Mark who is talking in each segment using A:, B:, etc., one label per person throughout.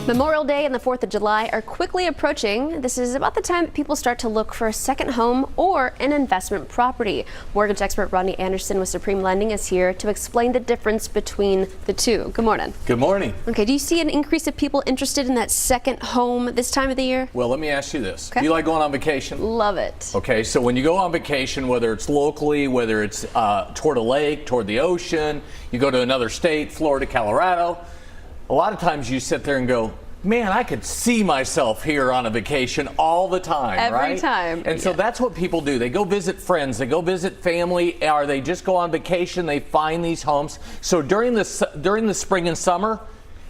A: Memorial Day and the 4th of July are quickly approaching. This is about the time that people start to look for a second home or an investment property. Mortgage expert Rodney Anderson with Supreme Lending is here to explain the difference between the two. Good morning.
B: Good morning.
A: Okay, do you see an increase of people interested in that second home this time of the year?
B: Well, let me ask you this.
A: Okay.
B: Do you like going on vacation?
A: Love it.
B: Okay, so when you go on vacation, whether it's locally, whether it's toward a lake, toward the ocean, you go to another state, Florida, Colorado, a lot of times you sit there and go, man, I could see myself here on a vacation all the time, right?
A: Every time.
B: And so that's what people do. They go visit friends, they go visit family, or they just go on vacation, they find these homes. So during the spring and summer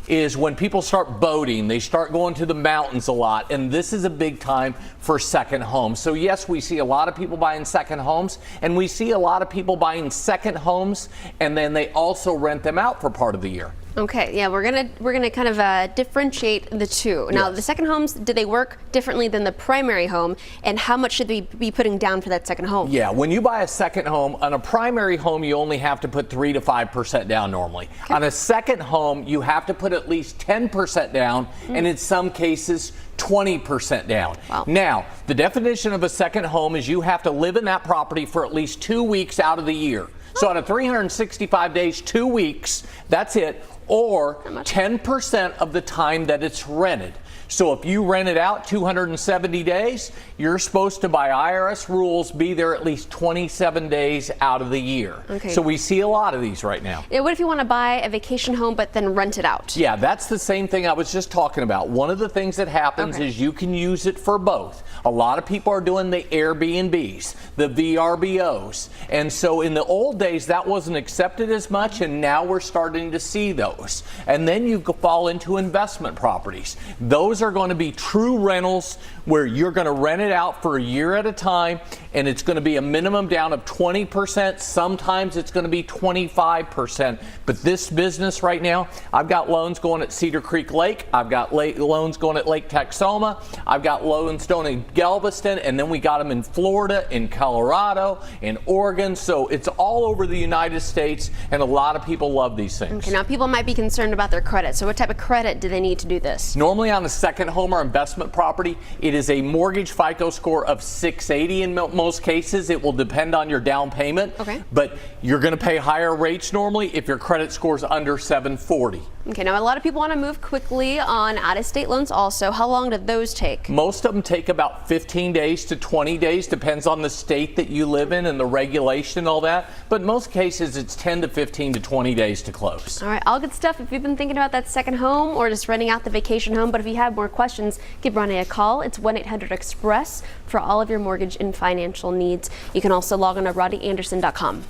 B: is when people start boating, they start going to the mountains a lot, and this is a big time for second homes. So yes, we see a lot of people buying second homes, and we see a lot of people buying second homes, and then they also rent them out for part of the year.
A: Okay, yeah, we're gonna kind of differentiate the two. Now,
B: Yes.
A: the second homes, do they work differently than the primary home, and how much should they be putting down for that second home?
B: Yeah, when you buy a second home, on a primary home, you only have to put 3 to 5% down normally. Okay. On a second home, you have to put at least 10% down, and in some cases, 20% down.
A: Wow.
B: Now, the definition of a second home is you have to live in that property for at least 2 weeks out of the year. So out of 365 days, 2 weeks, that's it, or 10% of the time that it's rented. So if you rent it out 270 days, you're supposed to, by IRS rules, be there at least 27 days out of the year.
A: Okay.
B: So we see a lot of these right now.
A: What if you want to buy a vacation home but then rent it out?
B: Yeah, that's the same thing I was just talking about. One of the things that happens is you can use it for both. A lot of people are doing the Airbnbs, the VRBOs. And so in the old days, that wasn't accepted as much, and now we're starting to see those. And then you fall into investment properties. Those are going to be true rentals where you're going to rent it out for a year at a time, and it's going to be a minimum down of 20%. Sometimes it's going to be 25%. But this business right now, I've got loans going at Cedar Creek Lake. I've got loans going at Lake Texoma. I've got loans going in Galveston, and then we got them in Florida, in Colorado, in Oregon. So it's all over the United States, and a lot of people love these things.
A: Okay, now people might be concerned about their credit. So what type of credit do they need to do this?
B: Normally on a second home or investment property, it is a mortgage FICO score of 680 in most cases. It will depend on your down payment, but you're going to pay higher rates normally if your credit score is under 740.
A: Okay, now a lot of people want to move quickly on out-of-state loans also. How long do those take?
B: Most of them take about 15 days to 20 days, depends on the state that you live in and the regulation and all that. But in most cases, it's 10 to 15 to 20 days to close.
A: All right, all good stuff if you've been thinking about that second home or just renting out the vacation home. But if you have more questions, give Ronnie a call. It's 1-800-EXPRESS for all of your mortgage and financial needs. You can also log on to RodneyAnderson.com.